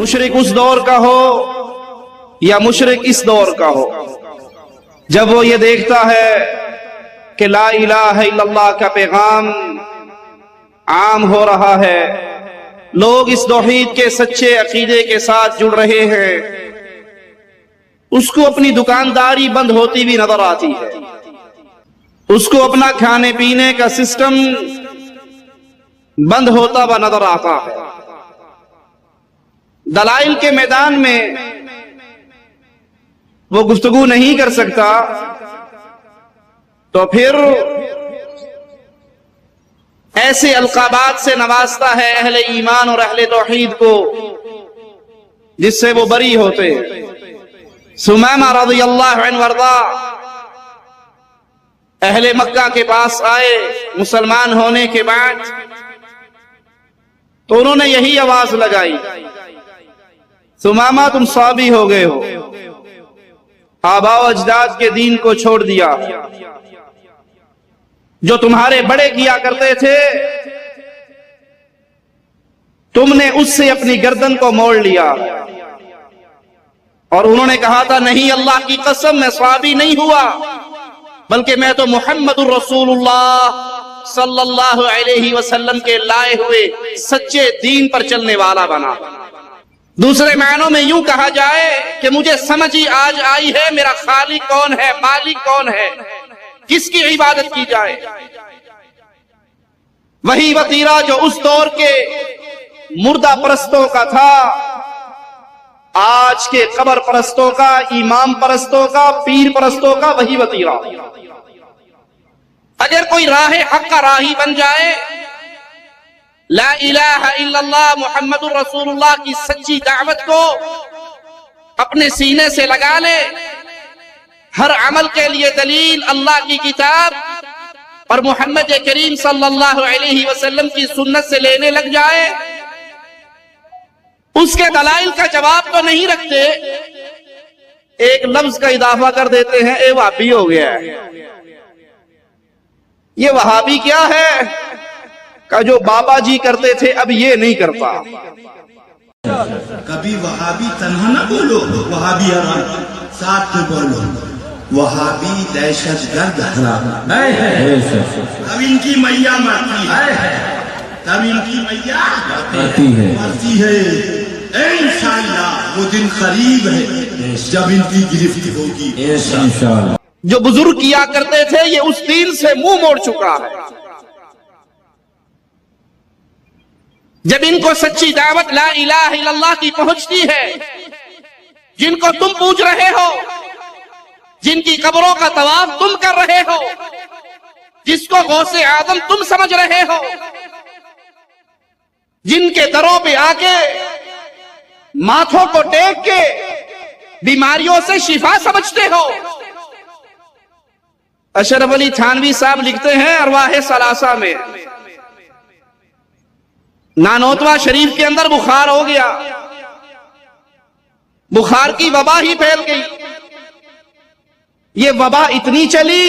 مشرک اس دور کا ہو یا مشرک اس دور کا ہو، جب وہ یہ دیکھتا ہے کہ لا الہ الا اللہ کا پیغام عام ہو رہا ہے، لوگ اس توحید کے سچے عقیدے کے ساتھ جڑ رہے ہیں، اس کو اپنی دکانداری بند ہوتی بھی نظر آتی ہے، اس کو اپنا کھانے پینے کا سسٹم بند ہوتا ہوا نظر آتا ہے۔ دلائل کے میدان میں وہ گفتگو نہیں کر سکتا، تو پھر ایسے القابات سے نوازتا ہے اہل ایمان اور اہل توحید کو جس سے وہ بری ہوتے ہیں۔ سمیمہ رضی اللہ عنہ وارضا اہل مکہ کے پاس آئے مسلمان ہونے کے بعد، تو انہوں نے یہی آواز لگائی، سمیمہ تم صابی ہو گئے ہو، آباء و اجداد کے دین کو چھوڑ دیا، جو تمہارے بڑے کیا کرتے تھے تم نے اس سے اپنی گردن کو موڑ لیا۔ اور انہوں نے کہا تھا نہیں اللہ کی قسم میں صحابی نہیں ہوا، بلکہ میں تو محمد الرسول اللہ صلی اللہ علیہ وسلم کے لائے ہوئے سچے دین پر چلنے والا بنا۔ دوسرے معنوں میں یوں کہا جائے کہ مجھے سمجھ ہی آج آئی ہے میرا خالق کون ہے، مالک کون ہے، کس کی عبادت کی جائے۔ وہی وتیرہ جو اس دور کے مردہ پرستوں کا تھا، آج کے قبر پرستوں کا، امام پرستوں کا، پیر پرستوں کا وہی وتیرہ۔ اگر کوئی راہ حق کا راہی بن جائے، لا الہ الا اللہ محمد الرسول اللہ کی سچی دعوت کو اپنے سینے سے لگا لے، ہر عمل کے لیے دلیل اللہ کی کتاب اور محمد کریم صلی اللہ علیہ وسلم کی سنت سے لینے لگ جائے، اس کے دلائل کا جواب تو نہیں رکھتے، ایک لفظ کا اضافہ کر دیتے ہیں، اے وہابی ہو گیا ہے۔ یہ وہابی کیا ہے کہ جو بابا جی کرتے تھے اب یہ نہیں کرتا۔ کبھی وہابی تنہا نہ بولو، وہابی حرام ساتھ میں بولو، وہابی دہشت گرد حرام۔ اب ان کی میاں مرتی ہے، تب ان کی میاں مرتی ہے۔ انشاءاللہ وہ دن قریب ہے جب ان کی گرفت ہوگی انشاءاللہ۔ جو بزرگ کیا کرتے تھے یہ اس دین سے منہ موڑ چکا ہے۔ جب ان کو سچی دعوت لا الہ الا اللہ کی پہنچتی ہے، جن کو تم پوچھ رہے ہو، جن کی قبروں کا طواف تم کر رہے ہو، جس کو غوث اعظم تم سمجھ رہے ہو، جن کے دروں پہ آ کے ماتھوں کو ٹیک کے بیماریوں سے شفا سمجھتے ہو۔ اشرف علی تھانوی صاحب لکھتے ہیں ارواح ثلاثہ میں، نانوتوا شریف کے اندر بخار ہو گیا، بخار کی وبا ہی پھیل گئی۔ یہ وبا اتنی چلی،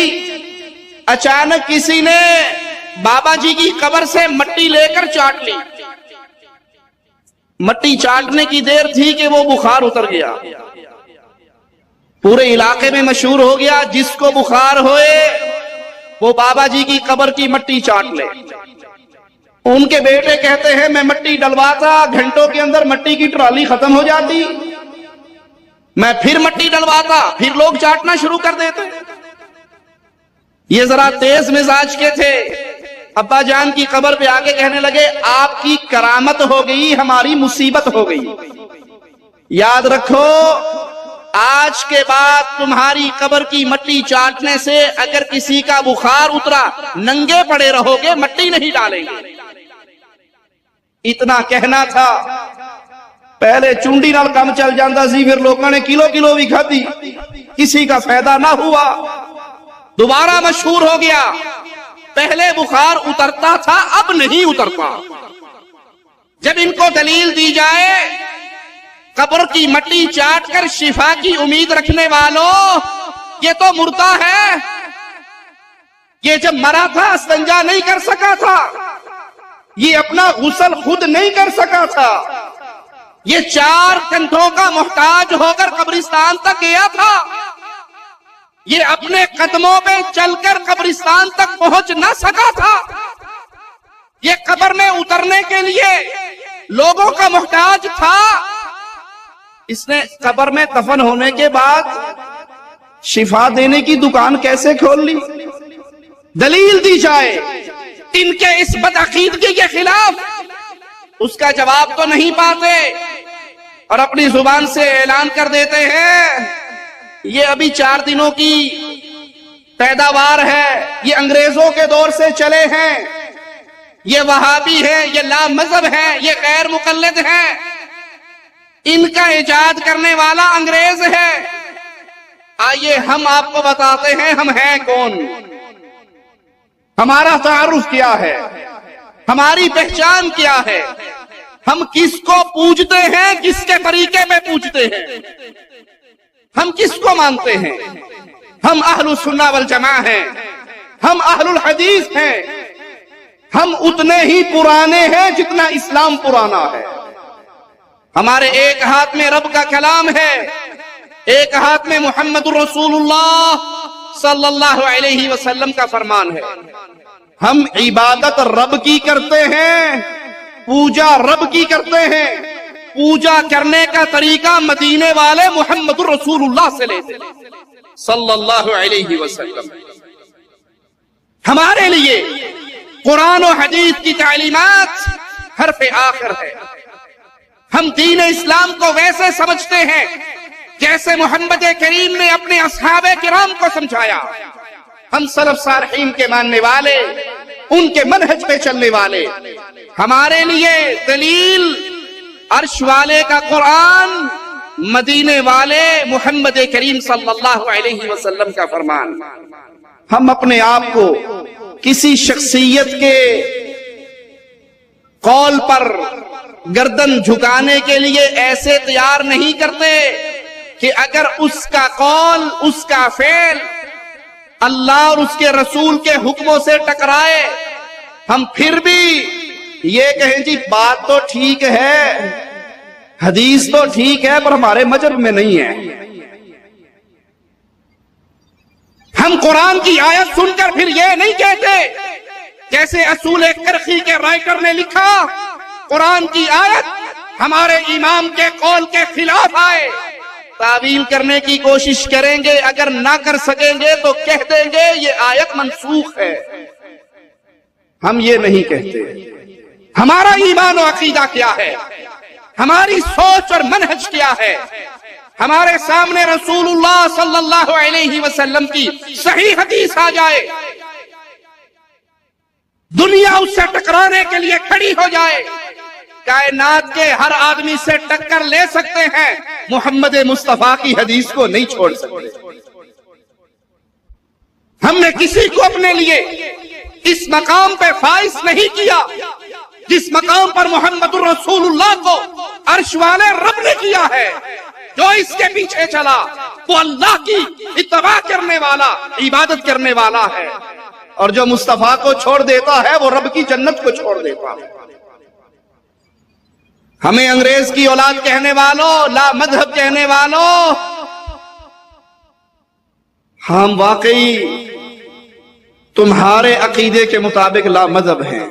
اچانک کسی نے بابا جی کی قبر سے مٹی لے کر چاٹ لی، مٹی چاٹنے کی دیر تھی کہ وہ بخار اتر گیا، پورے علاقے میں مشہور ہو گیا جس کو بخار ہوئے وہ بابا جی کی قبر کی مٹی چاٹ لے۔ ان کے بیٹے کہتے ہیں میں مٹی ڈلواتا، گھنٹوں کے اندر مٹی کی ٹرالی ختم ہو جاتی، میں پھر مٹی ڈلواتا، پھر لوگ چاٹنا شروع کر دیتے۔ یہ ذرا تیز مزاج کے تھے، ابا جان کی قبر پہ آ کے کہنے لگے آپ کی کرامت ہو گئی، ہماری مصیبت ہو گئی، یاد رکھو آج کے بعد تمہاری قبر کی مٹی چاٹنے سے اگر کسی کا بخار اترا ننگے پڑے رہو گے، مٹی نہیں ڈالیں گے۔ اتنا کہنا تھا، پہلے چونڈی نال کم چل جاندہ سی، پھر لوگوں نے کلو کلو بھی کھاتی، کسی کا فائدہ نہ ہوا، دوبارہ مشہور ہو گیا۔ پہلے بخار اترتا تھا، اب نہیں اترتا۔ جب ان کو دلیل دی جائے قبر کی مٹی چاٹ کر شفا کی امید رکھنے والوں، یہ تو مردہ ہے، یہ جب مرا تھا استنجا نہیں کر سکا تھا، یہ اپنا غسل خود نہیں کر سکا تھا، یہ 4 کندھوں کا محتاج ہو کر قبرستان تک گیا تھا. یہ اپنے قدموں پہ چل کر قبرستان تک پہنچ نہ سکا تھا. یہ قبر میں اترنے کے لیے لوگوں کا محتاج تھا. اس نے قبر میں دفن ہونے کے بعد شفا دینے کی دکان کیسے کھول لی؟ دلیل دی جائے ان کے اس بدعقیدگی کے خلاف. اس کا جواب تو نہیں پاتے اور اپنی زبان سے اعلان کر دیتے ہیں یہ ابھی 4 دنوں کی پیداوار ہے، یہ انگریزوں کے دور سے چلے ہیں، یہ وہابی ہے، یہ لا مذہب ہے، یہ غیر مقلد ہے، ان کا ایجاد کرنے والا انگریز ہے. آئیے ہم آپ کو بتاتے ہیں ہم ہیں کون، ہمارا تعارف کیا ہے، ہماری پہچان کیا ہے، ہم کس کو پوجتے ہیں، کس کے طریقے میں پوجتے ہیں، ہم کس کو مانتے ہیں. ہم اہل السنہ والجماعہ ہیں، ہم اہل الحدیث ہیں، ہم اتنے ہی پرانے ہیں جتنا اسلام پرانا ہے. ہمارے ایک ہاتھ میں رب کا کلام ہے، ایک ہاتھ میں محمد رسول اللہ صلی اللہ علیہ وسلم کا فرمان ہے. ہم عبادت رب کی کرتے ہیں، پوجا رب کی کرتے ہیں. پوجا کرنے کا طریقہ مدینے والے محمد رسول اللہ سے لیتے ہیں صلی اللہ علیہ وسلم. ہمارے لیے قرآن و حدیث کی تعلیمات حرف آخر ہے. ہم دین اسلام کو ویسے سمجھتے ہیں جیسے محمد کریم نے اپنے اصحاب کرام کو سمجھایا. ہم سلف صالحین کے ماننے والے، ان کے منہج پہ چلنے والے. ہمارے لیے دلیل عرش والے کا قرآن، مدینے والے محمد کریم صلی اللہ علیہ وسلم کا فرمان. ہم اپنے آپ کو کسی شخصیت کے قول پر گردن جھکانے کے لیے ایسے تیار نہیں کرتے کہ اگر اس کا قول، اس کا فعل اللہ اور اس کے رسول کے حکموں سے ٹکرائے ہم پھر بھی یہ کہیں جی بات تو ٹھیک ہے، حدیث تو ٹھیک ہے پر ہمارے مذہب میں نہیں ہے. ہم قرآن کی آیت سن کر پھر یہ نہیں کہتے جیسے اصول کرخی کے رائٹر نے لکھا قرآن کی آیت ہمارے امام کے قول کے خلاف آئے، تعویل کرنے کی کوشش کریں گے، اگر نہ کر سکیں گے تو کہہ دیں گے یہ آیت منسوخ ہے. ہم یہ نہیں کہتے. ہمارا ایمان و عقیدہ کیا ہے، ہماری سوچ اور منہج کیا ہے. ہمارے سامنے رسول اللہ صلی اللہ علیہ وسلم کی صحیح حدیث آ جائے، دنیا اس سے ٹکرانے کے لیے کھڑی ہو جائے، کائنات کے ہر آدمی سے ٹکر لے سکتے ہیں، محمد مصطفیٰ کی حدیث کو نہیں چھوڑ سکتے. ہم نے کسی کو اپنے لیے اس مقام پہ فائز نہیں کیا جس مقام پر محمد رسول اللہ کو عرش والے رب نے کیا ہے. جو اس کے پیچھے چلا وہ اللہ کی اتباع کرنے والا، عبادت کرنے والا ہے، اور جو مصطفیٰ کو چھوڑ دیتا ہے وہ رب کی جنت کو چھوڑ دیتا ہے. ہمیں انگریز کی اولاد کہنے والوں، لا مذہب کہنے والوں، ہم واقعی تمہارے عقیدے کے مطابق لا مذہب ہیں،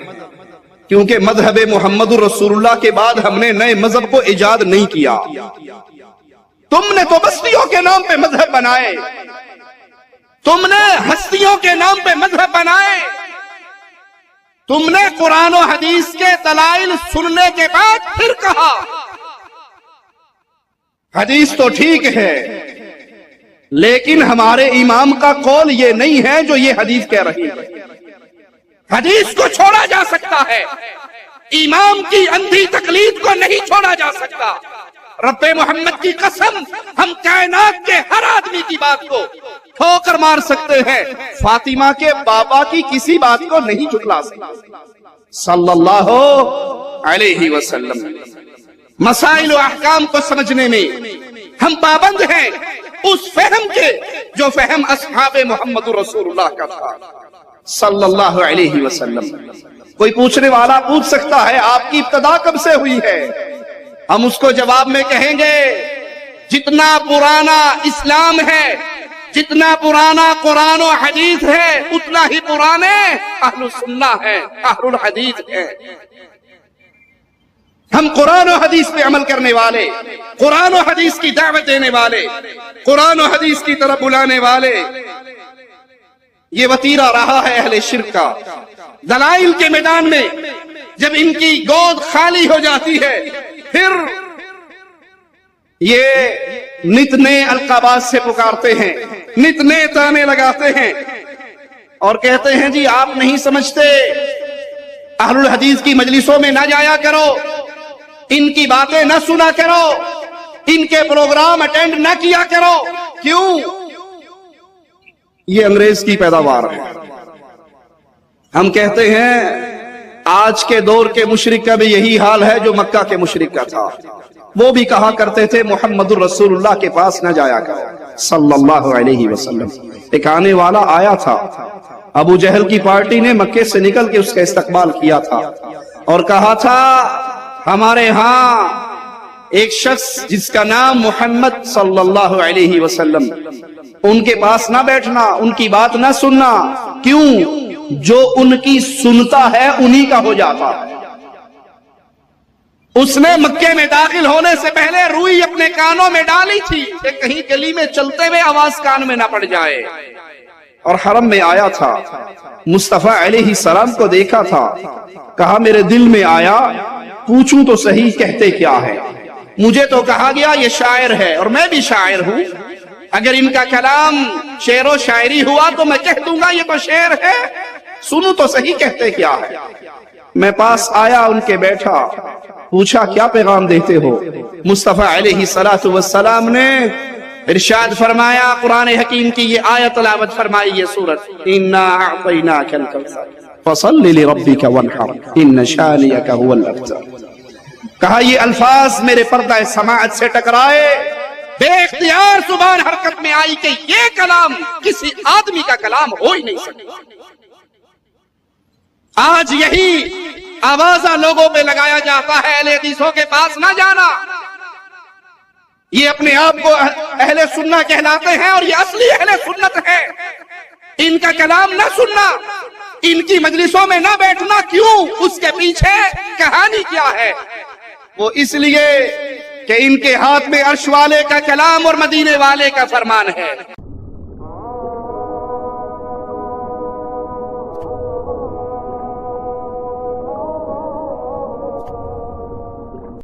کیونکہ مذہب محمد رسول اللہ کے بعد ہم نے نئے مذہب کو ایجاد نہیں کیا. تم نے تو بستیوں کے نام پہ مذہب بنائے، تم نے ہستیوں کے نام پہ مذہب بنائے، تم نے قرآن و حدیث کے دلائل سننے کے بعد پھر کہا حدیث تو ٹھیک ہے لیکن ہمارے امام کا قول یہ نہیں ہے جو یہ حدیث کہہ رہی ہے. حدیث کو چھوڑا جا سکتا ہے، امام کی اندھی تقلید کو نہیں چھوڑا جا سکتا. رب محمد کی قسم ہم کائنات کے ہر آدمی کی بات کو ٹھوکر مار سکتے ہیں، فاطمہ کے بابا کی کسی بات کو نہیں جھٹلا سکتے صلی اللہ علیہ وسلم. مسائل و احکام کو سمجھنے میں ہم پابند ہیں اس فہم کے جو فہم اصحاب محمد رسول اللہ کا تھا صلی اللہ علیہ وسلم. کوئی پوچھنے والا پوچھ سکتا ہے آپ کی ابتدا کب سے ہوئی ہے؟ ہم اس کو جواب میں کہیں گے جتنا پرانا اسلام ہے، جتنا پرانا قرآن و حدیث ہے، اتنا ہی پرانے اہل السنہ ہے، اہل الحدیث ہے۔ ہم قرآن و حدیث پہ عمل کرنے والے، قرآن و حدیث کی دعوت دینے والے، قرآن و حدیث کی طرف بلانے والے۔ یہ وتیرہ رہا ہے اہل شرک کا۔ دلائل کے میدان میں جب ان کی گود خالی ہو جاتی ہے، پھر یہ نت نئے القابات سے پکارتے ہیں، نت نئے تانے لگاتے ہیں اور کہتے ہیں جی آپ نہیں سمجھتے، اہل الحدیث کی مجلسوں میں نہ جایا کرو، ان کی باتیں نہ سنا کرو، ان کے پروگرام اٹینڈ نہ کیا کرو۔ کیوں؟ یہ انگریز کی پیداوار ہے۔ ہم کہتے ہیں آج کے دور کے مشرک کا بھی یہی حال ہے جو مکہ کے مشرک کا تھا۔ وہ بھی کہا کرتے تھے محمد الرسول اللہ کے پاس نہ جایا کرو صلی اللہ علیہ وسلم۔ ایک آنے والا آیا تھا، ابو جہل کی پارٹی نے مکے سے نکل کے اس کا استقبال کیا تھا اور کہا تھا ہمارے ہاں ایک شخص جس کا نام محمد صلی اللہ علیہ وسلم، ان کے پاس نہ بیٹھنا، ان کی بات نہ سننا۔ کیوں؟ جو ان کی سنتا ہے انہی کا ہو جاتا ہے۔ اس نے مکے میں داخل ہونے سے پہلے روئی اپنے کانوں میں ڈالی تھی کہ کہیں گلی میں چلتے ہوئے آواز کان میں نہ پڑ جائے، اور حرم میں آیا تھا، مصطفیٰ علیہ السلام کو دیکھا تھا، کہا میرے دل میں آیا پوچھوں تو صحیح کہتے کیا ہے۔ مجھے تو کہا گیا یہ شاعر ہے اور میں بھی شاعر ہوں، اگر ان کا کلام شعر و شاعری ہوا تو میں کہہ دوں گا یہ تو شعر ہے، سنو تو صحیح کہتے کیا ہے۔ میں پاس آیا، ان کے بیٹھا، پوچھا کیا پیغام دیتے ہو؟ مصطفیٰ علیہ السلام نے ارشاد فرمایا، قرآن حکیم کی یہ آیت تلاوت فرمائی، یہ سورت اِنَّا أَعْطَيْنَاكَ الْكَوْثَرَ فَصَلِّ لِرَبِّكَ وَانْحَرْ إِنَّ شَانِئَكَ هُوَ الْأَبْتَرُ۔ کہا یہ الفاظ میرے پردہ سماعت سے ٹکرائے، بے اختیار زبان حرکت میں آئی کہ یہ کلام کسی آدمی کا کلام ہو ہی نہیں سکتا۔ آج یہی آوازہ لوگوں پہ لگایا جاتا ہے اہل حدیثوں کے پاس نہ جانا۔ یہ اپنے آپ کو اہل سنت کہلاتے ہیں اور یہ اصلی اہل سنت ہے۔ ان کا کلام نہ سننا، ان کی مجلسوں میں نہ بیٹھنا، کیوں؟ اس کے پیچھے کہانی کیا ہے؟ وہ اس لیے کہ ان کے ہاتھ میں عرش والے کا کلام اور مدینے والے کا فرمان ہے۔